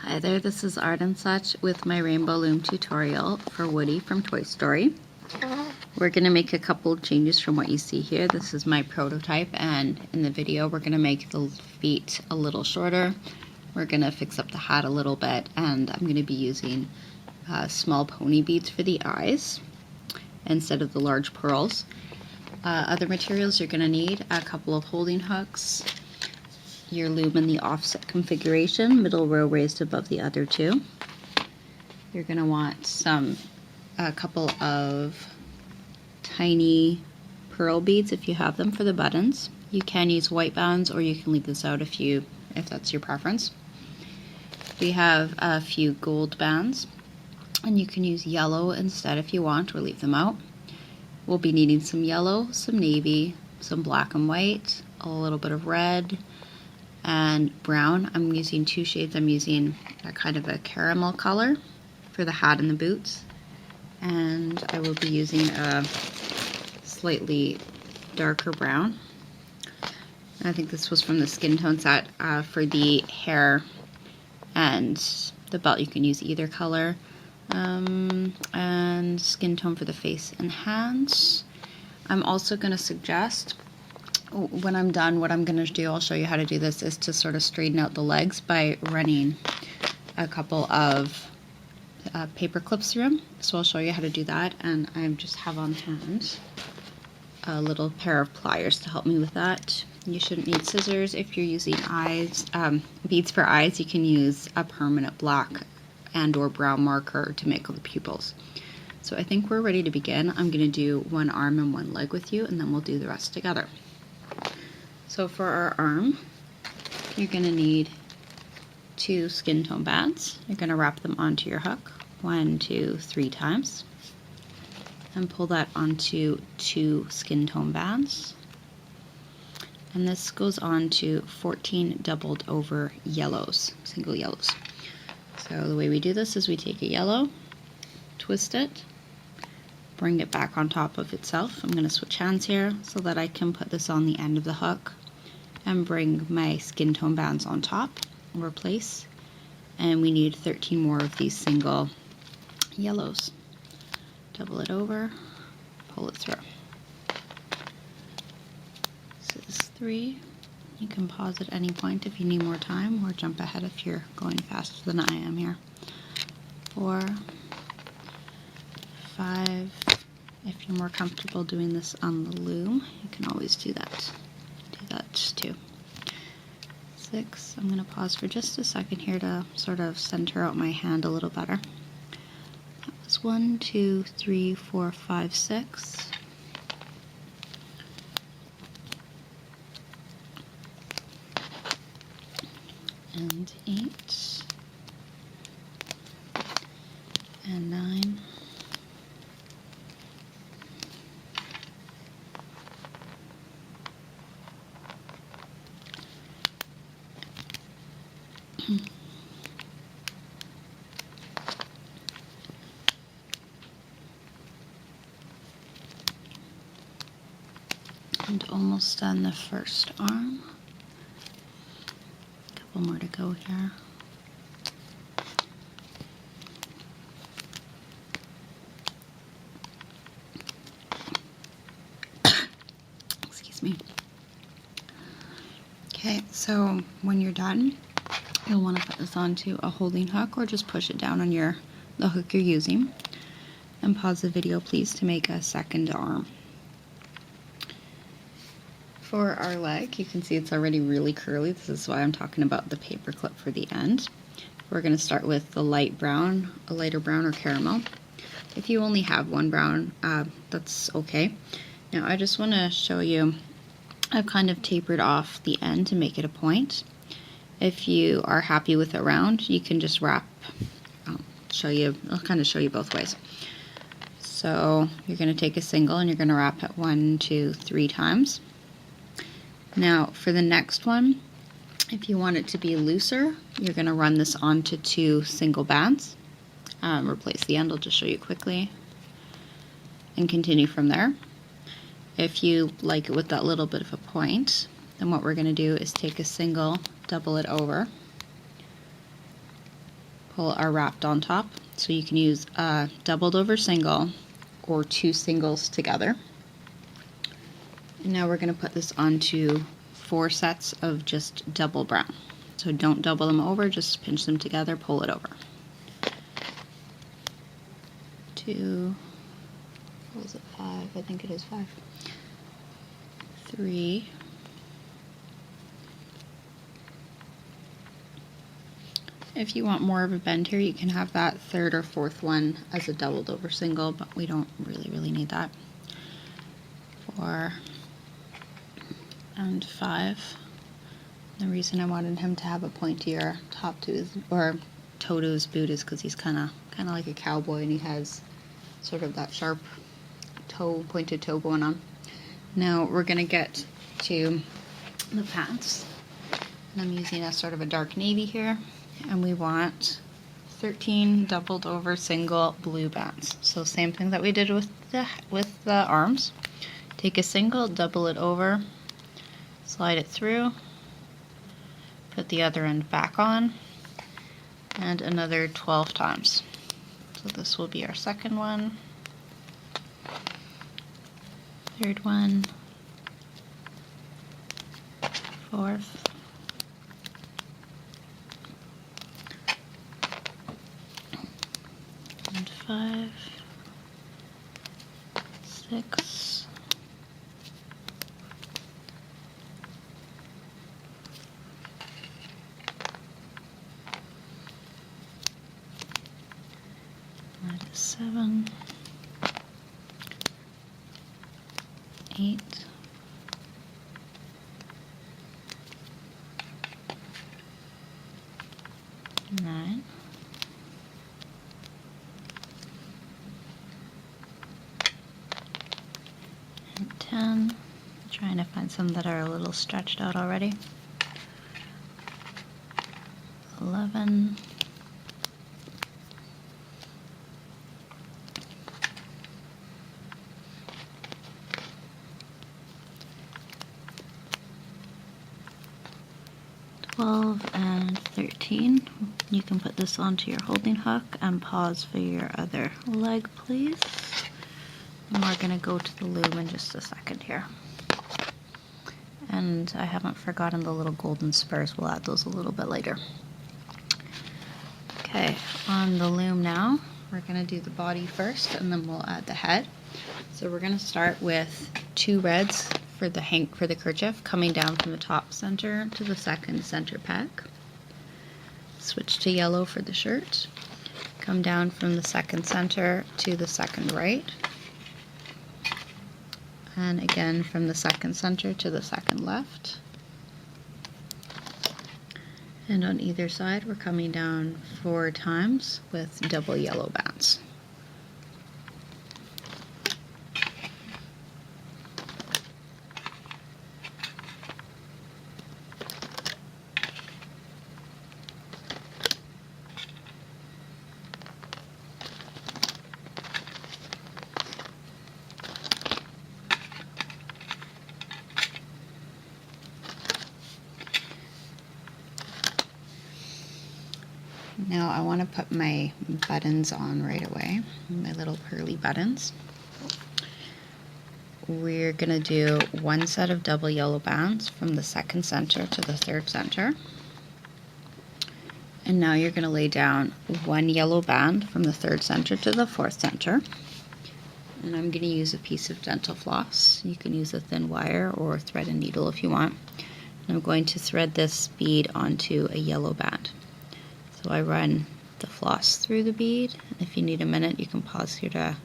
Hi there, this is Art and Such with my Rainbow Loom tutorial for Woody from Toy Story. We're going to make a couple changes from what you see here. This is my prototype, and in the video we're going to make the feet a little shorter. We're going to fix up the hat a little bit, and I'm going to be using small pony beads for the eyes instead of the large pearls. Other materials you're going to need: a couple of holding hooks, your loom in the offset configuration, middle row raised above the other two. You're going to want a couple of tiny pearl beads if you have them for the buttons. You can use white bands, or you can leave this out if that's your preference. We have a few gold bands, and you can use yellow instead if you want, or leave them out. We'll be needing some yellow, some navy, some black and white, a little bit of red, and brown. I'm using two shades. I'm using a kind of a caramel color for the hat and the boots, and I will be using a slightly darker brown. And I think this was from the skin tone set. For the hair and the belt you can use either color, and skin tone for the face and hands. I'm also going to suggest, when I'm done, what I'm going to do, I'll show you how to do this, is to sort of straighten out the legs by running a couple of paper clips through them. So I'll show you how to do that, and I just have on hand a little pair of pliers to help me with that. You shouldn't need scissors. If you're using beads for eyes, you can use a permanent black and or brown marker to make all the pupils. So I think we're ready to begin. I'm going to do one arm and one leg with you, and then we'll do the rest together. So for our arm, you're going to need 2 skin tone bands. You're going to wrap them onto your hook 1, 2, 3 times, and pull that onto 2 skin tone bands. And this goes on to 14 doubled over yellows, single yellows. So the way we do this is we take a yellow, twist it, bring it back on top of itself. I'm going to switch hands here so that I can put this on the end of the hook and bring my skin tone bands on top, replace, and we need 13 more of these single yellows. Double it over, pull it through. This is 3. You can pause at any point if you need more time, or jump ahead if you're going faster than I am here. 4, 5. If you're more comfortable doing this on the loom, you can always do that. Do that too. 6. I'm going to pause for just a second here to sort of center out my hand a little better. That was 1, 2, 3, 4, 5, 6. And 8. And 9. And almost done the first arm. A couple more to go here. Excuse me. Okay, so when you're done, you'll want to put this onto a holding hook, or just push it down on the hook you're using, and pause the video please to make a second arm. For our leg, you can see it's already really curly. This is why I'm talking about the paper clip for the end. We're going to start with the light brown, a lighter brown or caramel. If you only have one brown, that's okay. Now I just want to show you, I've kind of tapered off the end to make it a point. If you are happy with it round, you can just wrap. I'll kind of show you both ways. So you're going to take a single and you're going to wrap it 1, 2, 3 times. Now for the next one, if you want it to be looser, you're going to run this onto 2 single bands. Replace the end. I'll just show you quickly, and continue from there. If you like it with that little bit of a point, then what we're going to do is take a single, double it over, pull our wrapped on top. So you can use a doubled over single or 2 singles together. And now we're going to put this onto 4 sets of just double brown. So don't double them over, just pinch them together, pull it over. 2, what was it, 5? I think it is 5. 3. If you want more of a bend here, you can have that 3rd or 4th one as a doubled over single, but we don't really need that. 4 and 5. The reason I wanted him to have a pointier top to his, or toe to his boot, is because he's kind of like a cowboy, and he has sort of that sharp toe, pointed toe going on. Now we're gonna get to the pants, and I'm using a sort of a dark navy here, and we want 13 doubled over single blue bands. So same thing that we did with the arms. Take a single, double it over, slide it through, put the other end back on, and another 12 times. So this will be our second one, third one, fourth, and 5, 6, and 7, 8, 9, 10. I'm trying to find some that are a little stretched out already. 11, 12, and 13. You can put this onto your holding hook and pause for your other leg, please. And we're going to go to the loom in just a second here. And I haven't forgotten the little golden spurs. We'll add those a little bit later. Okay, on the loom now, we're going to do the body first, and then we'll add the head. So we're going to start with 2 reds for the kerchief, coming down from the top center to the second center peg. Switch to yellow for the shirt. Come down from the second center to the second right. And again from the second center to the second left. And on either side we're coming down 4 times with double yellow bands. Now I want to put my buttons on right away, my little pearly buttons. We're going to do 1 set of double yellow bands from the second center to the third center. And now you're going to lay down 1 yellow band from the third center to the fourth center. And I'm going to use a piece of dental floss. You can use a thin wire or thread and needle if you want. And I'm going to thread this bead onto a yellow band. So I run the floss through the bead, and if you need a minute you can pause here to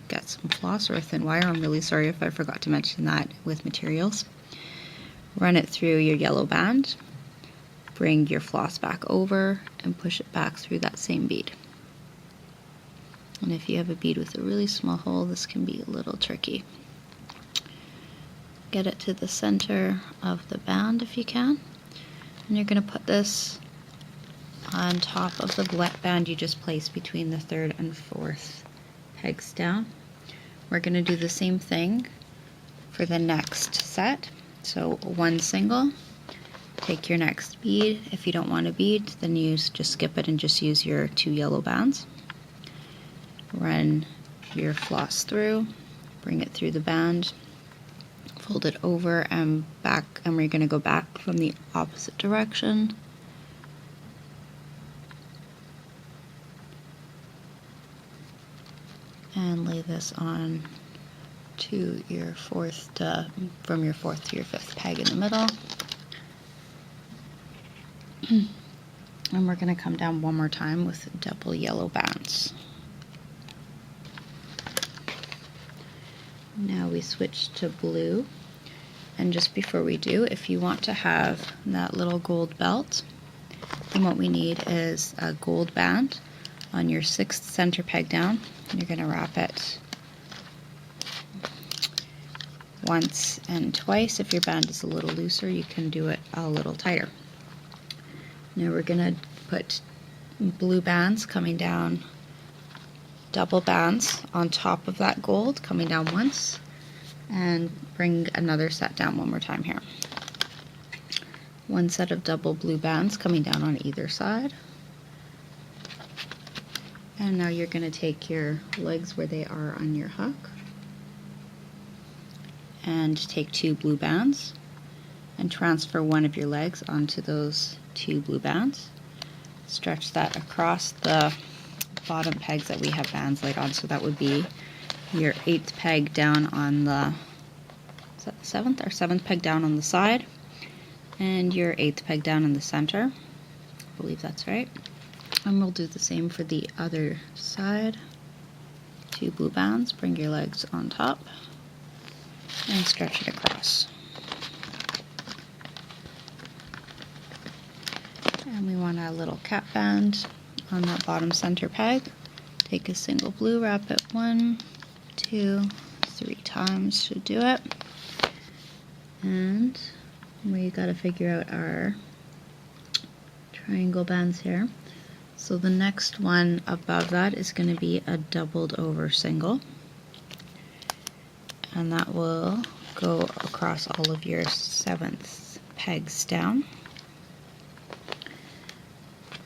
get some floss or a thin wire. I'm really sorry if I forgot to mention that with materials. Run it through your yellow band, bring your floss back over and push it back through that same bead. And if you have a bead with a really small hole, this can be a little tricky. Get it to the center of the band if you can, and you're going to put this on top of the wet band you just placed between the third and fourth pegs down. We're going to do the same thing for the next set. So 1 single, take your next bead. If you don't want a bead, then just skip it and just use your 2 yellow bands. Run your floss through, bring it through the band, fold it over and back, and we're going to go back from the opposite direction. And lay this on to your from your 4th to your 5th peg in the middle. And we're going to come down one more time with double yellow bands. Now we switch to blue, and just before we do, if you want to have that little gold belt, then what we need is a gold band on your 6th center peg down. You're going to wrap it once and twice. If your band is a little looser, you can do it a little tighter. Now we're going to put blue bands coming down, double bands on top of that gold, coming down once, and bring another set down one more time here. One set of double blue bands coming down on either side. And now you're going to take your legs where they are on your hook and take 2 blue bands and transfer one of your legs onto those 2 blue bands. Stretch that across the bottom pegs that we have bands laid on, so that would be your 8th peg down on the, is that the 7th? Or 7th peg down on the side, and your 8th peg down in the center. I believe that's right. And we'll do the same for the other side. 2 blue bands, bring your legs on top, and stretch it across. And we want a little cap band on that bottom center peg. Take a single blue, wrap it 1, 2, 3 times should do it. And we got to figure out our triangle bands here. So the next one above that is going to be a doubled over single, and that will go across all of your 7th pegs down.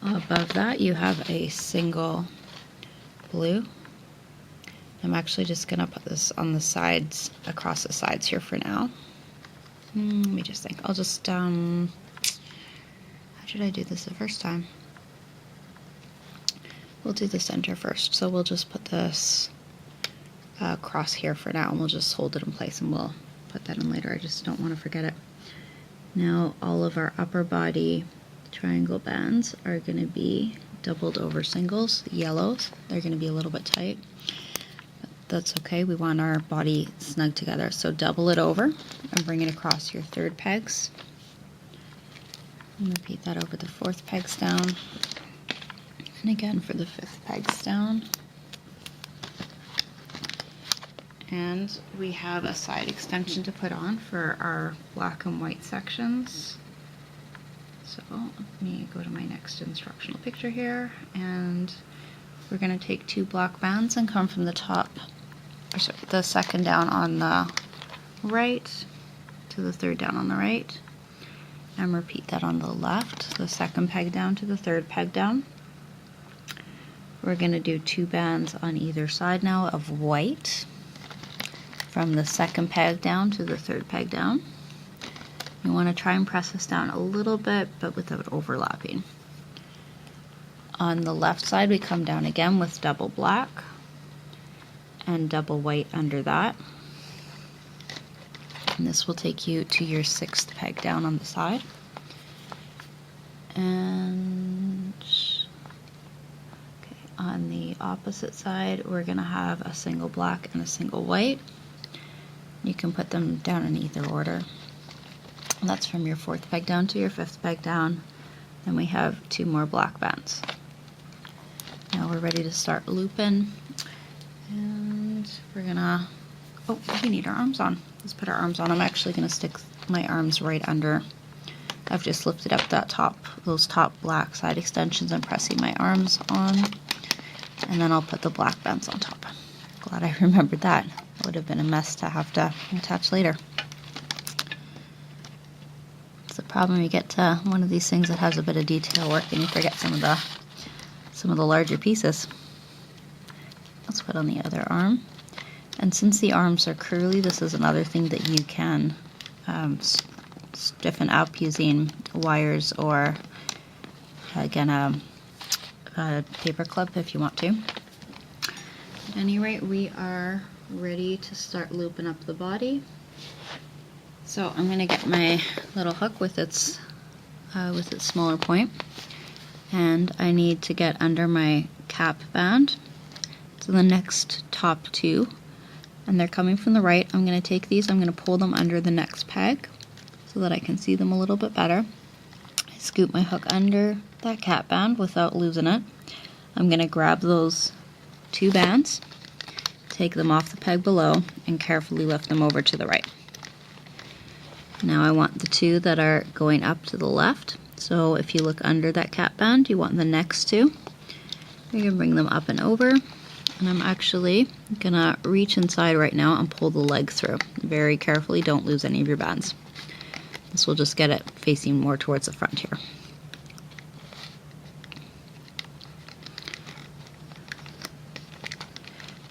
Above that you have a single blue. I'm actually just going to put this on the sides, across the sides here for now. Let me just think. I'll just, how should I do this the first time? We'll do the center first. So we'll just put this across here for now, and we'll just hold it in place, and we'll put that in later. I just don't want to forget it. Now all of our upper body triangle bands are going to be doubled over singles, yellows. They're going to be a little bit tight, but that's okay. We want our body snug together. So double it over and bring it across your 3rd pegs. And repeat that over the 4th pegs down. And again for the 5th pegs down. And we have a side extension to put on for our black and white sections. So let me go to my next instructional picture here, and we're going to take 2 black bands and come from the top, or sorry, the 2nd down on the right to the 3rd down on the right, and repeat that on the left, the 2nd peg down to the 3rd peg down. We're going to do 2 bands on either side now of white from the 2nd peg down to the 3rd peg down. You want to try and press this down a little bit, but without overlapping. On the left side, we come down again with double black and double white under that. And this will take you to your 6th peg down on the side. And okay, on the opposite side, we're going to have a single black and a single white. You can put them down in either order. That's from your 4th peg down to your 5th peg down. Then we have 2 more black bands. Now we're ready to start looping. And we're gonna, oh, we need our arms on. Let's put our arms on. I'm actually gonna stick my arms right under. I've just lifted up that those top black side extensions. I'm pressing my arms on. And then I'll put the black bands on top. Glad I remembered that. It would have been a mess to have to attach later. the problem. You get to one of these things that has a bit of detail work and you forget some of the larger pieces. Let's put on the other arm. And since the arms are curly, this is another thing that you can stiffen up using wires or, again, a paper clip if you want to. At any rate, we are ready to start looping up the body. So I'm going to get my little hook with its smaller point, and I need to get under my cap band to the next top two, and they're coming from the right. I'm going to take these, I'm going to pull them under the next peg so that I can see them a little bit better. I scoop my hook under that cap band without losing it. I'm going to grab those two bands, take them off the peg below, and carefully lift them over to the right. Now I want the two that are going up to the left. So if you look under that cap band, you want the next two. You're going to bring them up and over. And I'm actually going to reach inside right now and pull the leg through. Very carefully, don't lose any of your bands. This will just get it facing more towards the front here.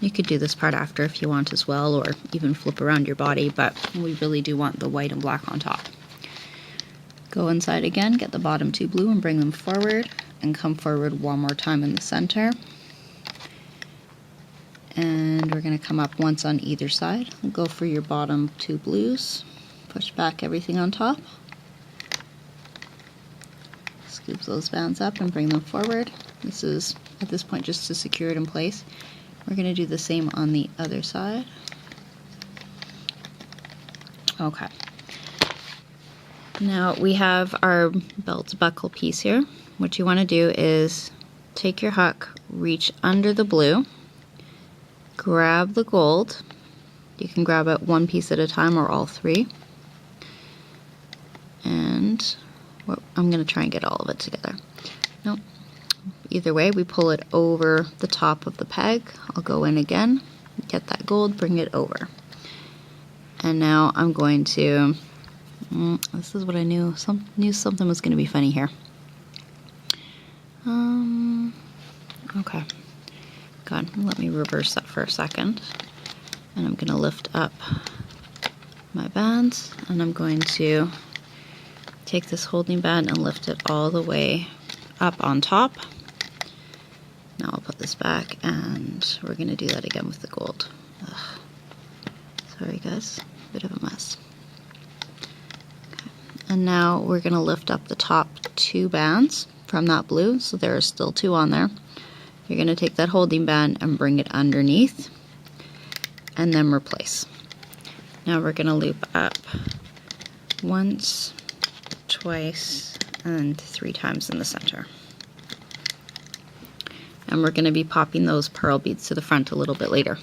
You could do this part after if you want as well, or even flip around your body, but we really do want the white and black on top. Go inside again, get the bottom two blue and bring them forward, and come forward one more time in the center. And we're going to come up once on either side. Go for your bottom two blues, push back everything on top, scoop those bands up and bring them forward. This is, at this point, just to secure it in place. We're going to do the same on the other side. Okay. Now we have our belt buckle piece here. What you want to do is take your hook, reach under the blue, grab the gold. You can grab it one piece at a time or all three. And I'm going to try and get all of it together. Nope. Either way, we pull it over the top of the peg. I'll go in again, get that gold, bring it over. And now I'm going to, this is what I knew, knew something was going to be funny here. Okay. God, let me reverse that for a second. And I'm going to lift up my bands, and I'm going to take this holding band and lift it all the way up on top. Now I'll put this back, and we're going to do that again with the gold. Ugh. Sorry guys, bit of a mess. Okay. And now we're going to lift up the top two bands from that blue, so there are still two on there. You're going to take that holding band and bring it underneath, and then replace. Now we're going to loop up once, twice, and 3 times in the center. And we're going to be popping those pearl beads to the front a little bit later.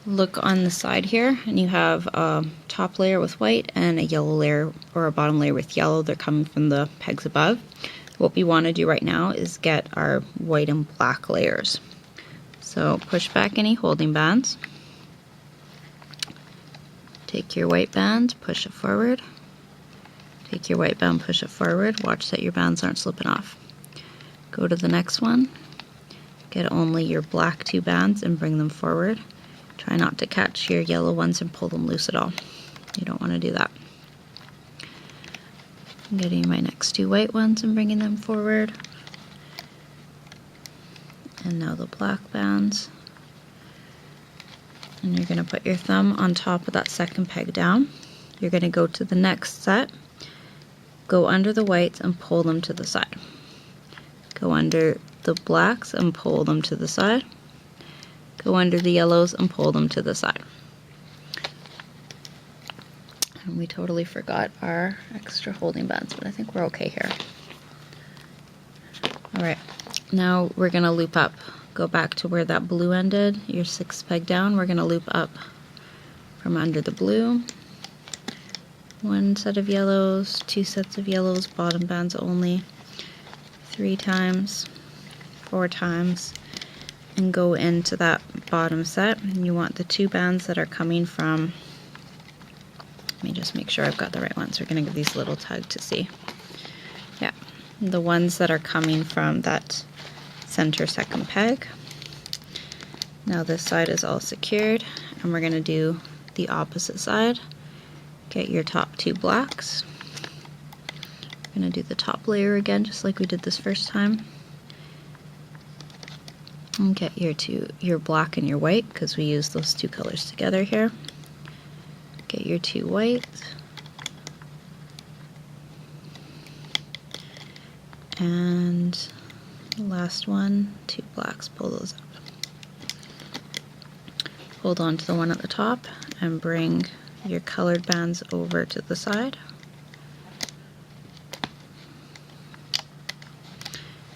Look on the side here, and you have a top layer with white and a yellow layer, or a bottom layer with yellow. They're coming from the pegs above. What we want to do right now is get our white and black layers. So push back any holding bands. Take your white band, push it forward. Take your white band, push it forward. Watch that your bands aren't slipping off. Go to the next one, get only your black 2 bands and bring them forward. Try not to catch your yellow ones and pull them loose at all. You don't want to do that. I'm getting my next 2 white ones and bringing them forward. And now the black bands. And you're going to put your thumb on top of that second peg down. You're going to go to the next set, go under the whites and pull them to the side. Go under the blacks and pull them to the side. Go under the yellows and pull them to the side. And we totally forgot our extra holding bands, but I think we're okay here. Alright, now we're going to loop up. Go back to where that blue ended, your 6th peg down. We're going to loop up from under the blue. 1 set of yellows, 2 sets of yellows, bottom bands only. 3 times, 4 times, and go into that bottom set. And you want the 2 bands that are coming from Let me just make sure I've got the right ones. We're going to give these a little tug to see. Yeah, the ones that are coming from that center second peg. Now this side is all secured, and we're going to do the opposite side. Get your top 2 blacks. We're going to do the top layer again, just like we did this first time. And get your black and your white, because we use those 2 colors together here. Get your 2 whites. And the last one, 2 blacks, pull those up. Hold on to the one at the top and bring your colored bands over to the side.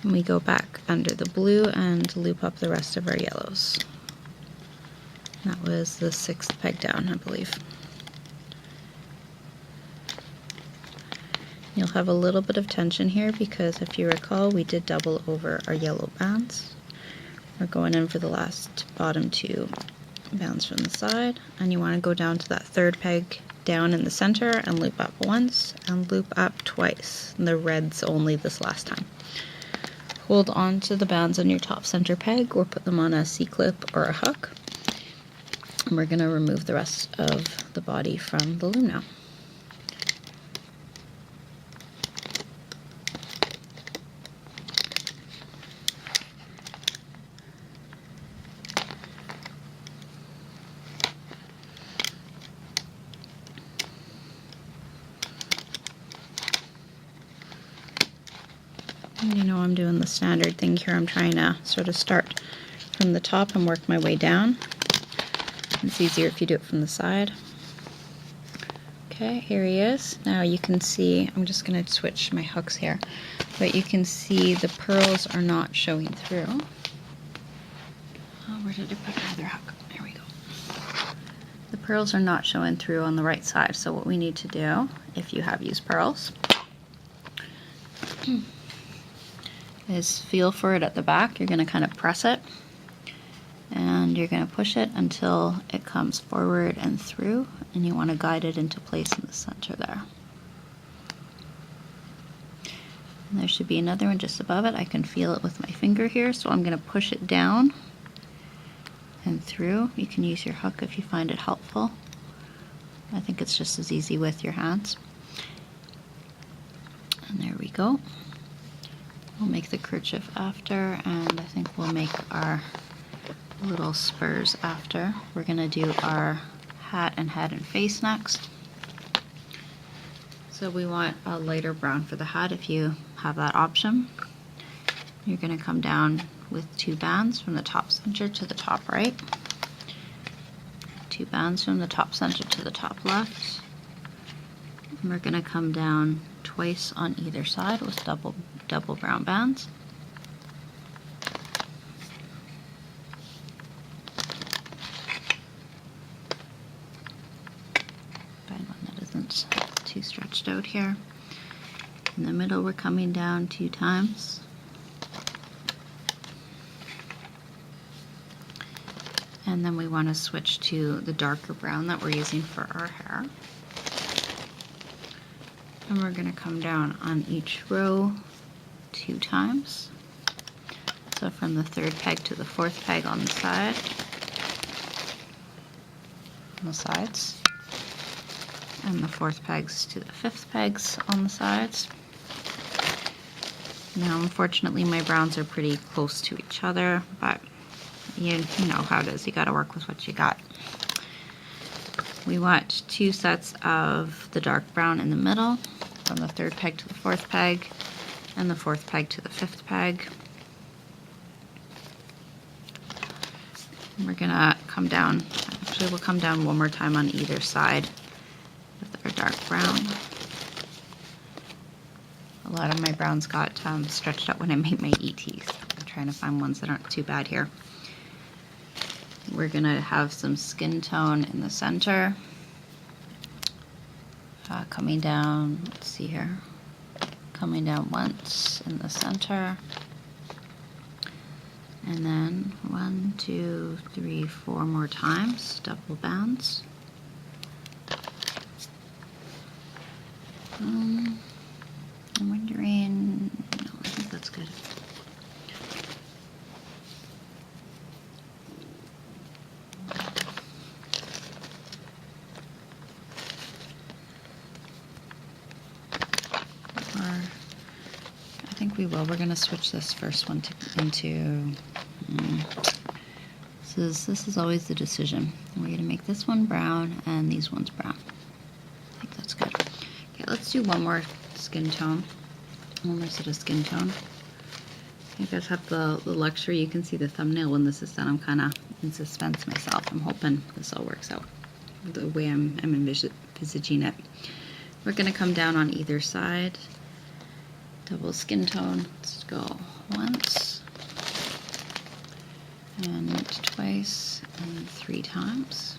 And we go back under the blue and loop up the rest of our yellows. That was the 6th peg down, I believe. You'll have a little bit of tension here because if you recall, we did double over our yellow bands. We're going in for the last bottom 2 bands from the side, and you want to go down to that 3rd peg down in the center and loop up once and loop up twice. And the red's only this last time. Hold on to the bands on your top center peg or put them on a C-clip or a hook. And we're going to remove the rest of the body from the loom now. You know, I'm doing the standard thing here. I'm trying to sort of start from the top and work my way down. It's easier if you do it from the side. Okay, here he is. Now you can see, I'm just going to switch my hooks here, but you can see the pearls are not showing through. Oh, where did I put my other hook? There we go. The pearls are not showing through on the right side, so what we need to do, if you have used pearls, is feel for it at the back. You're going to kind of press it and you're going to push it until it comes forward and through, and you want to guide it into place in the center there. And there should be another one just above it. I can feel it with my finger here, so I'm going to push it down and through. You can use your hook if you find it helpful. I think it's just as easy with your hands. And there we go. We'll make the kerchief after, and I think we'll make our little spurs after. We're going to do our hat and head and face next. So we want a lighter brown for the hat if you have that option. You're going to come down with 2 bands from the top center to the top right. 2 bands from the top center to the top left. And we're going to come down twice on either side with double brown bands. Find one that isn't too stretched out here. In the middle we're coming down 2 times. And then we want to switch to the darker brown that we're using for our hair. And we're going to come down on each row 2 times. So from the 3rd peg to the 4th peg on the side, on the sides, and the 4th pegs to the 5th pegs on the sides. Now unfortunately my browns are pretty close to each other, but you know how it is, you got to work with what you got. We want 2 sets of the dark brown in the middle, from the 3rd peg to the 4th peg, and the 4th peg to the 5th peg. And we're gonna come down, actually we'll come down one more time on either side with our dark brown. A lot of my browns got stretched out when I made my ETs. I'm trying to find ones that aren't too bad here. We're gonna have some skin tone in the center. Coming down, let's see here, coming down once in the center, and then 1, 2, 3, 4 more times, double bands. I'm wondering, no, I think that's good. I think we will. We're going to switch this first one into, this is always the decision. We're going to make this one brown and these ones brown. I think that's good. Okay, let's do one more skin tone. One more set of skin tone. You guys have the luxury. You can see the thumbnail when this is done. I'm kind of in suspense myself. I'm hoping this all works out the way I'm envisaging it. We're going to come down on either side. Double skin tone. Let's go once and twice and 3 times.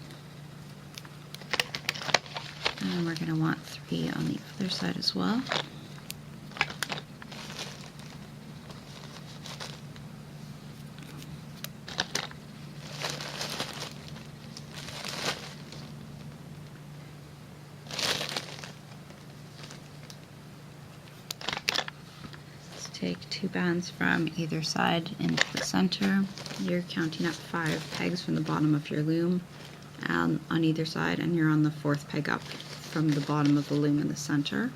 And we're going to want 3 on the other side as well. Take 2 bands from either side into the center. You're counting up 5 pegs from the bottom of your loom on either side, and you're on the 4th peg up from the bottom of the loom in the center.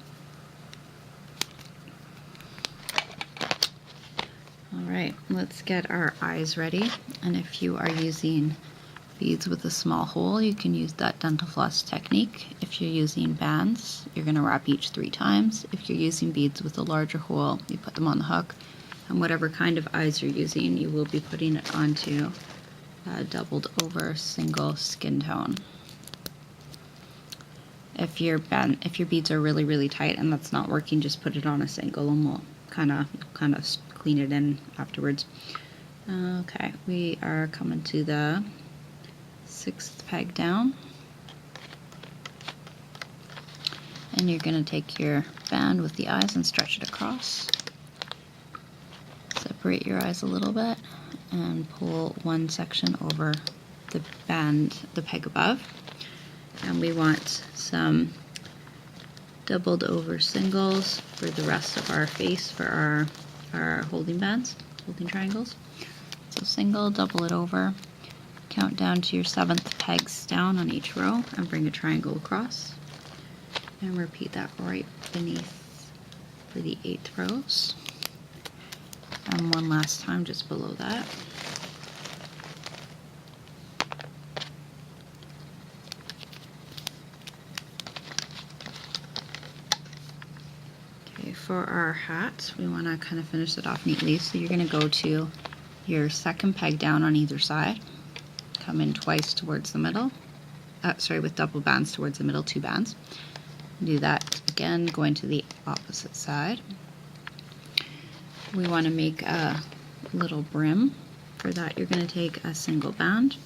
Alright, let's get our eyes ready, and if you are using beads with a small hole, you can use that dental floss technique. If you're using bands, you're going to wrap each 3 times. If you're using beads with a larger hole, you put them on the hook, and whatever kind of eyes you're using, you will be putting it onto a doubled over single skin tone. If your beads are really tight and that's not working, just put it on a single and we'll kind of clean it in afterwards. Okay, we are coming to the 6th peg down, and you're going to take your band with the eyes and stretch it across. Separate your eyes a little bit and pull one section over the band, the peg above, and we want some doubled over singles for the rest of our face for our holding bands, holding triangles. So single, double it over. Count down to your 7th pegs down on each row and bring a triangle across. And repeat that right beneath for the 8th rows. And one last time just below that. Okay, for our hat, we want to kind of finish it off neatly. So you're going to go to your 2nd peg down on either side. Come in twice towards the middle, with double bands towards the middle, 2 bands. Do that again, going to the opposite side. We want to make a little brim. For that, you're going to take a single band,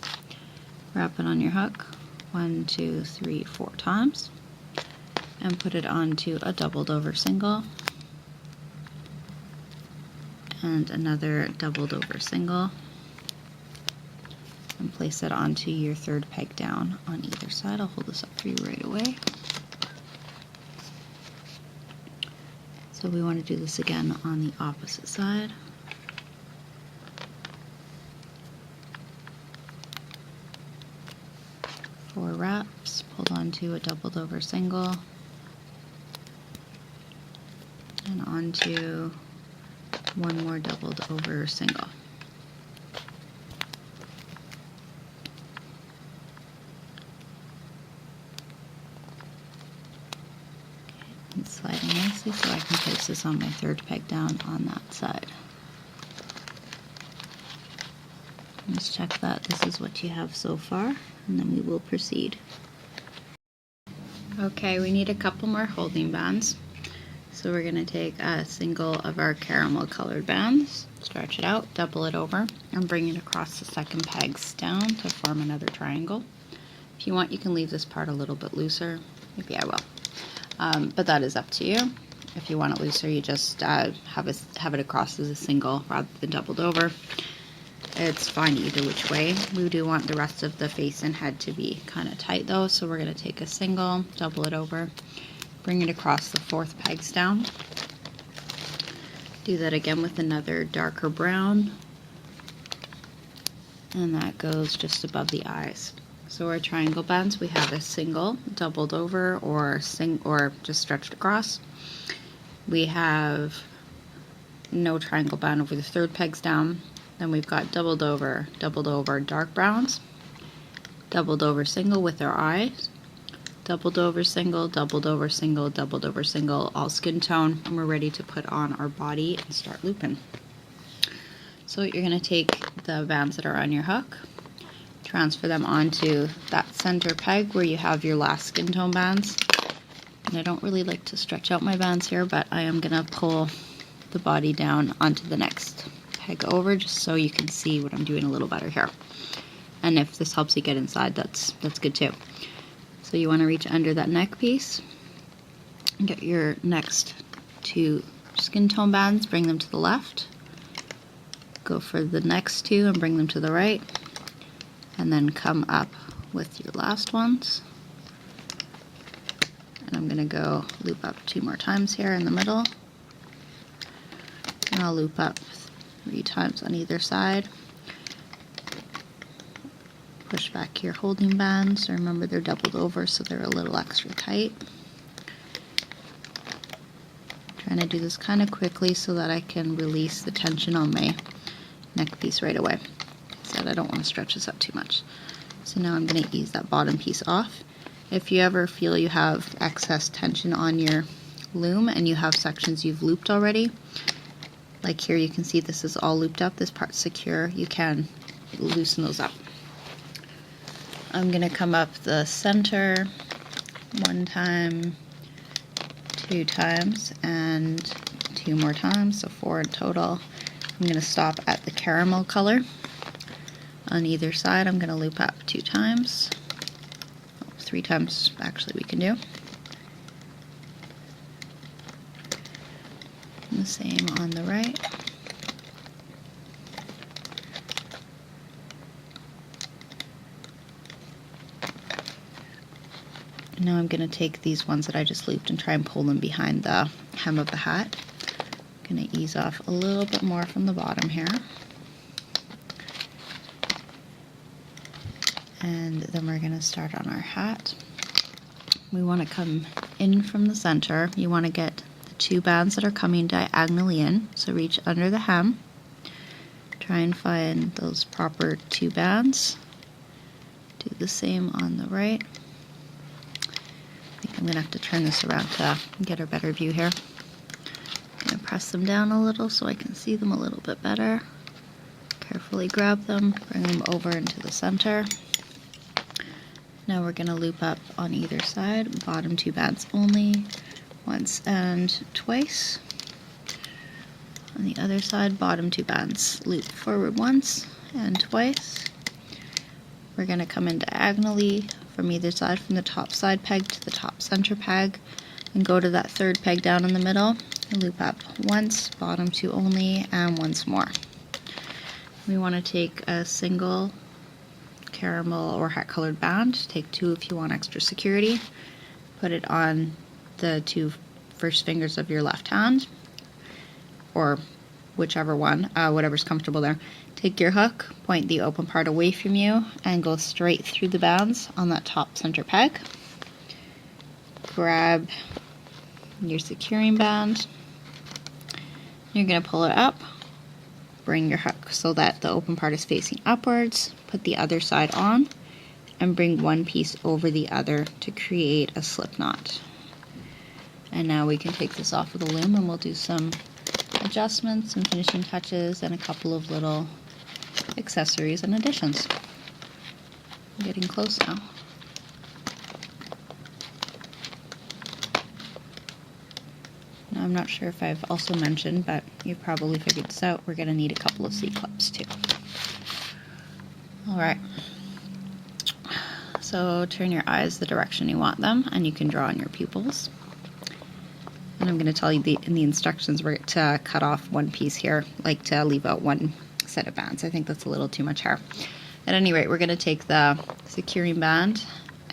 wrap it on your hook 1, 2, 3, 4 times, and put it onto a doubled over single, and another doubled over single, and place it onto your 3rd peg down on either side. I'll hold this up for you right away. So we want to do this again on the opposite side. Four wraps, pulled onto a doubled over single, and onto one more doubled over single. It's sliding nicely, so I can place this on my 3rd peg down on that side. Let's check that this is what you have so far, and then we will proceed. Okay, we need a couple more holding bands. So we're going to take a single of our caramel colored bands, stretch it out, double it over, and bring it across the 2nd pegs down to form another triangle. If you want, you can leave this part a little bit looser. Maybe I will. But that is up to you. If you want it looser, you just have it across as a single rather than doubled over. It's fine either which way. We do want the rest of the face and head to be kind of tight though, so we're going to take a single, double it over, bring it across the 4th pegs down. Do that again with another darker brown, and that goes just above the eyes. So our triangle bands, we have a single doubled over or just stretched across. We have no triangle band over the 3rd pegs down. Then we've got doubled over dark browns, doubled over single with our eyes, doubled over single, doubled over single, doubled over single, all skin tone, and we're ready to put on our body and start looping. So you're going to take the bands that are on your hook, transfer them onto that center peg where you have your last skin tone bands. And I don't really like to stretch out my bands here, but I am going to pull the body down onto the next peg over just so you can see what I'm doing a little better here. And if this helps you get inside, that's good too. So you want to reach under that neck piece, get your next 2 skin tone bands, bring them to the left, go for the next 2 and bring them to the right, and then come up with your last ones. And I'm going to go loop up 2 more times here in the middle, and I'll loop up 3 times on either side. Push back your holding bands. Remember, they're doubled over, so they're a little extra tight. Trying to do this kind of quickly so that I can release the tension on my neck piece right away. So I don't want to stretch this out too much. So now I'm going to ease that bottom piece off. If you ever feel you have excess tension on your loom and you have sections you've looped already, like here you can see this is all looped up, this part's secure, you can loosen those up. I'm going to come up the center 1 time, 2 times, and 2 more times, so 4 in total. I'm going to stop at the caramel color. On either side I'm going to loop up 2 times, 3 times actually we can do. And the same on the right. Now I'm going to take these ones that I just looped and try and pull them behind the hem of the hat. I'm going to ease off a little bit more from the bottom here. And then we're going to start on our hat. We want to come in from the center. You want to get the 2 bands that are coming diagonally in. So reach under the hem. Try and find those proper 2 bands. Do the same on the right. I think I'm going to have to turn this around to get a better view here. I'm going to press them down a little so I can see them a little bit better. Carefully grab them, bring them over into the center. Now we're going to loop up on either side, bottom 2 bands only, once and twice. On the other side, bottom 2 bands, loop forward once and twice. We're going to come in diagonally from either side, from the top side peg to the top center peg, and go to that 3rd peg down in the middle, and loop up once, bottom 2 only, and once more. We want to take a single caramel or hat colored band, take 2 if you want extra security, put it on the 2 first fingers of your left hand, or whichever one, whatever's comfortable there. Take your hook, point the open part away from you, and go straight through the bands on that top center peg. Grab your securing band. You're going to pull it up, bring your hook so that the open part is facing upwards, put the other side on, and bring one piece over the other to create a slip knot. And now we can take this off of the loom and we'll do some adjustments and finishing touches and a couple of little accessories and additions. I'm getting close now. Now I'm not sure if I've also mentioned, but you've probably figured this out, we're going to need a couple of C-clips too. Alright, so turn your eyes the direction you want them, and you can draw on your pupils. And I'm going to tell you in the instructions we're to cut off one piece here, like to leave out one set of bands. I think that's a little too much hair. At any rate, we're going to take the securing band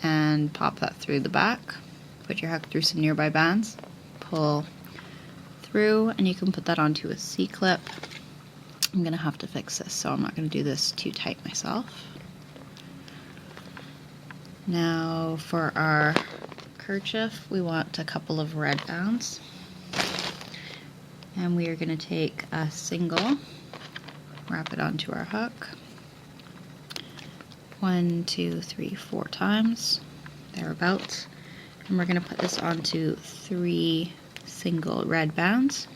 and pop that through the back. put your hook through some nearby bands, pull through, and you can put that onto a C-clip. I'm gonna have to fix this, so I'm not gonna do this too tight myself. Now for our kerchief, we want a couple of red bands. And we are gonna take a single, wrap it onto our hook. 1, 2, 3, 4 times, thereabouts. And we're gonna put this onto 3 single red bands.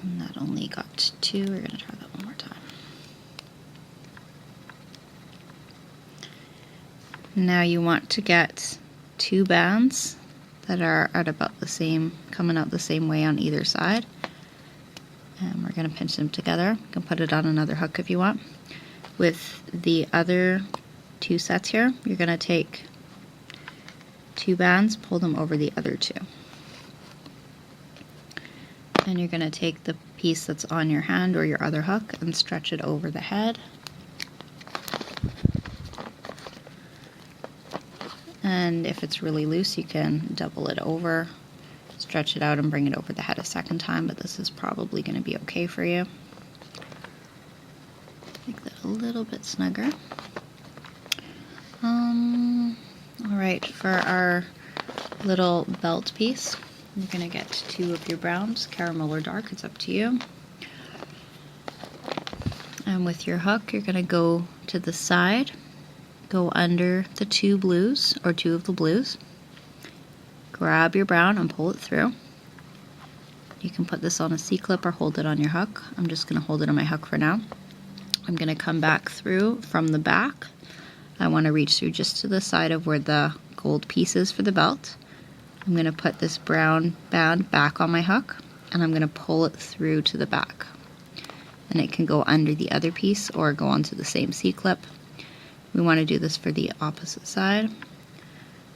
And that only got 2, we're gonna try that one more time. Now you want to get 2 bands that are at about the same, coming out the same way on either side. And we're gonna pinch them together. You can put it on another hook if you want. With the other 2 sets here, you're gonna take 2 bands, pull them over the other 2. And you're gonna take the piece that's on your hand or your other hook and stretch it over the head. And if it's really loose, you can double it over, stretch it out and bring it over the head a second time, but this is probably gonna be okay for you. Make that a little bit snugger. Alright, for our little belt piece, you're gonna get 2 of your browns, caramel or dark, it's up to you. And with your hook, you're gonna go to the side, go under the 2 blues, or 2 of the blues, grab your brown and pull it through. You can put this on a C-clip or hold it on your hook. I'm just gonna hold it on my hook for now. I'm gonna come back through from the back. I wanna reach through just to the side of where the gold piece is for the belt. I'm gonna put this brown band back on my hook and I'm gonna pull it through to the back. And it can go under the other piece or go onto the same C-clip. We wanna do this for the opposite side.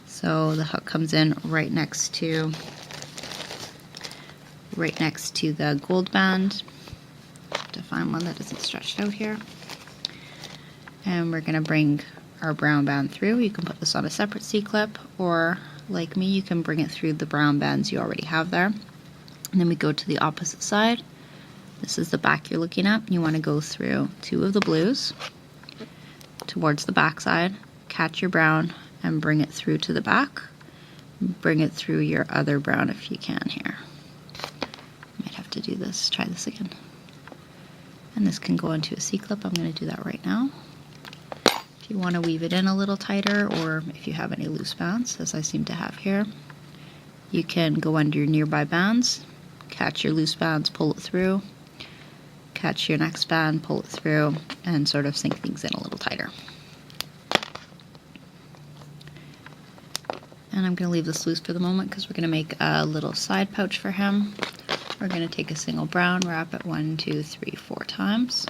So the hook comes in right next to the gold band. To find one that isn't stretched out here. And we're gonna bring our brown band through. You can put this on a separate C-clip, or like me, you can bring it through the brown bands you already have there. And then we go to the opposite side. This is the back you're looking at. You wanna go through 2 of the blues towards the back side, catch your brown and bring it through to the back. Bring it through your other brown if you can here. Might have to do this, try this again. And this can go into a C-clip. I'm going to do that right now. If you want to weave it in a little tighter, or if you have any loose bands, as I seem to have here, you can go under your nearby bands, catch your loose bands, pull it through, catch your next band, pull it through, and sort of sink things in a little tighter. And I'm going to leave this loose for the moment because we're going to make a little side pouch for him. We're going to take a single brown, wrap it 1, 2, 3, 4 times,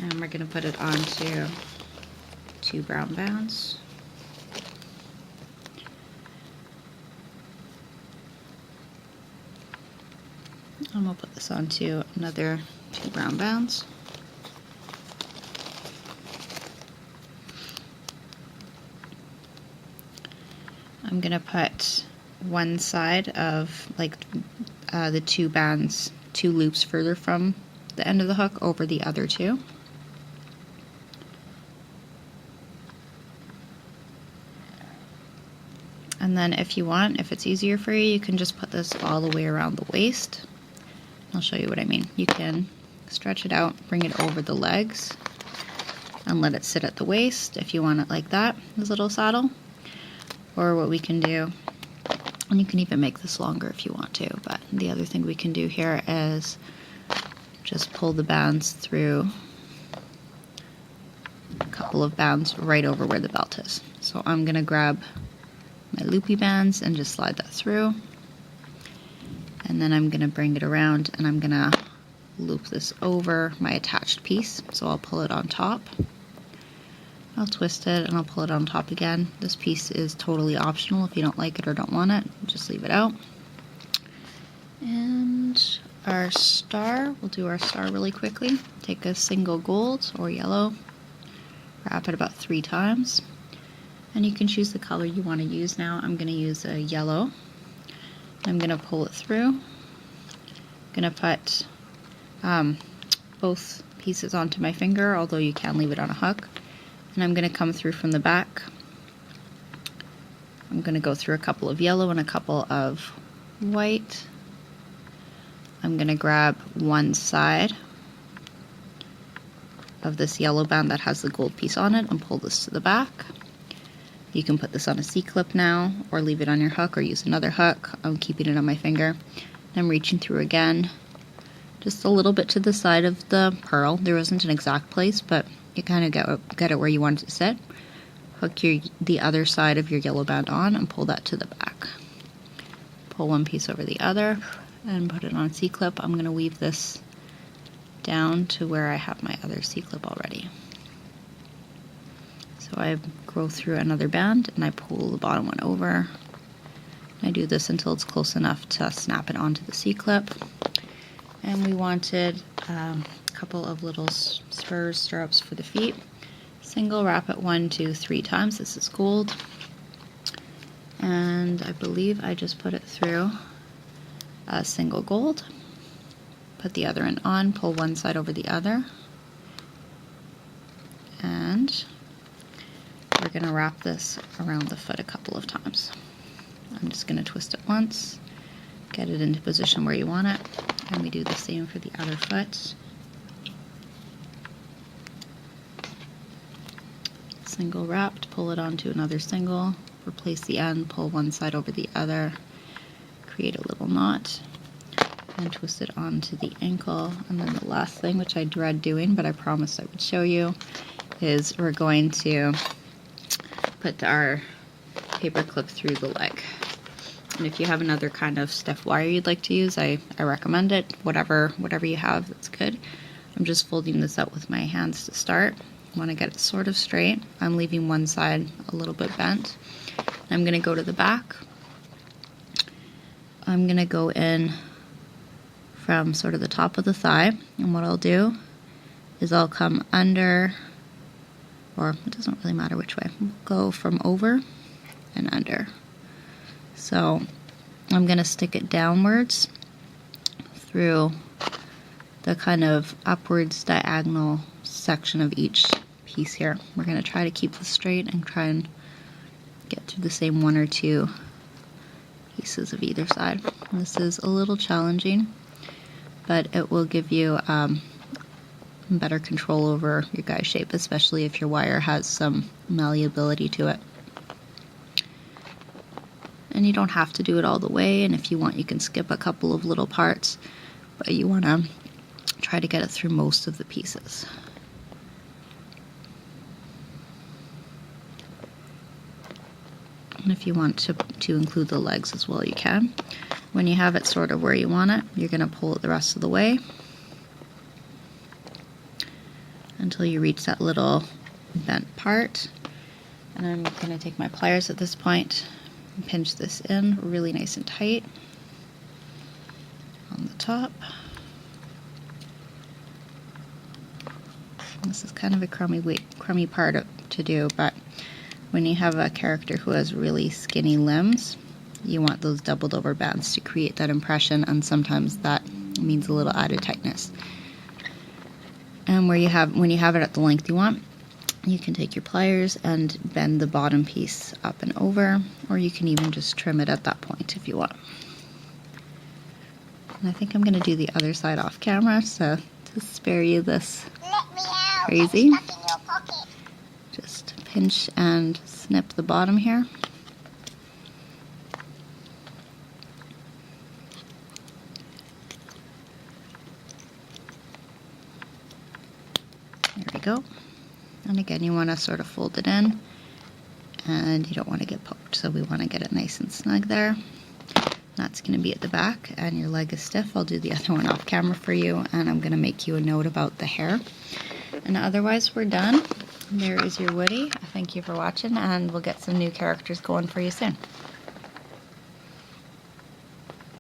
and we're going to put it onto 2 brown bands. And we'll put this onto another 2 brown bands. I'm going to put one side of the 2 bands, 2 loops further from the end of the hook over the other 2. And then if you want, if it's easier for you, you can just put this all the way around the waist. I'll show you what I mean. You can stretch it out, bring it over the legs, and let it sit at the waist if you want it like that, this little saddle. Or what we can do, and you can even make this longer if you want to, but the other thing we can do here is just pull the bands through a couple of bands right over where the belt is. So I'm going to grab my loopy bands and just slide that through. And then I'm going to bring it around and I'm going to loop this over my attached piece. So I'll pull it on top. I'll twist it and I'll pull it on top again. This piece is totally optional. If you don't like it or don't want it, just leave it out. And our star, we'll do our star really quickly. Take a single gold or yellow, wrap it about 3 times, And you can choose the color you want to use now. I'm going to use a yellow. I'm going to pull it through. I'm going to put both pieces onto my finger, although you can leave it on a hook. And I'm going to come through from the back. I'm going to go through a couple of yellow and a couple of white. I'm going to grab one side of this yellow band that has the gold piece on it and pull this to the back. You can put this on a C-clip now, or leave it on your hook, or use another hook. I'm keeping it on my finger. I'm reaching through again, just a little bit to the side of the pearl. There isn't an exact place, but you kind of get it where you want it to sit. Hook the other side of your yellow band on and pull that to the back. Pull one piece over the other and put it on C-clip. I'm going to weave this down to where I have my other C-clip already. So I go through another band and I pull the bottom one over. I do this until it's close enough to snap it onto the C-clip. And we wanted a couple of little stirrups for the feet. Single wrap it 1, 2, 3 times. This is gold. And I believe I just put it through a single gold. Put the other end on, pull one side over the other. And we're going to wrap this around the foot a couple of times. I'm just going to twist it once, get it into position where you want it, and we do the same for the other foot. Single wrapped, pull it onto another single, replace the end, pull one side over the other, create a little knot, and twist it onto the ankle. And then the last thing, which I dread doing, but I promised I would show you, is we're going to put our paper clip through the leg. And if you have another kind of stiff wire you'd like to use, I recommend it. Whatever you have, that's good. I'm just folding this out with my hands to start. I want to get it sort of straight. I'm leaving one side a little bit bent. I'm going to go to the back. I'm going to go in from sort of the top of the thigh, and what I'll do is I'll come under, or it doesn't really matter which way, go from over and under. So I'm going to stick it downwards through the kind of upwards diagonal section of each piece here. We're going to try to keep this straight and try and get through the same 1 or 2 pieces of either side. And this is a little challenging, but it will give you better control over your guy shape, especially if your wire has some malleability to it. And you don't have to do it all the way, and if you want you can skip a couple of little parts, but you want to try to get it through most of the pieces. And if you want to include the legs as well, you can. When you have it sort of where you want it, you're going to pull it the rest of the way until you reach that little bent part. And I'm going to take my pliers at this point and pinch this in really nice and tight on the top. This is kind of a crummy part to do, but when you have a character who has really skinny limbs, you want those doubled over bands to create that impression, and sometimes that means a little added tightness. And when you have it at the length you want, you can take your pliers and bend the bottom piece up and over, or you can even just trim it at that point if you want. And I think I'm going to do the other side off camera, so to spare you this crazy, just pinch and snip the bottom here. There we go. And again, you want to sort of fold it in, and you don't want to get poked, so we want to get it nice and snug there. That's going to be at the back, and your leg is stiff. I'll do the other one off camera for you, and I'm going to make you a note about the hair. And otherwise, we're done. There is your Woody. Thank you for watching, and we'll get some new characters going for you soon.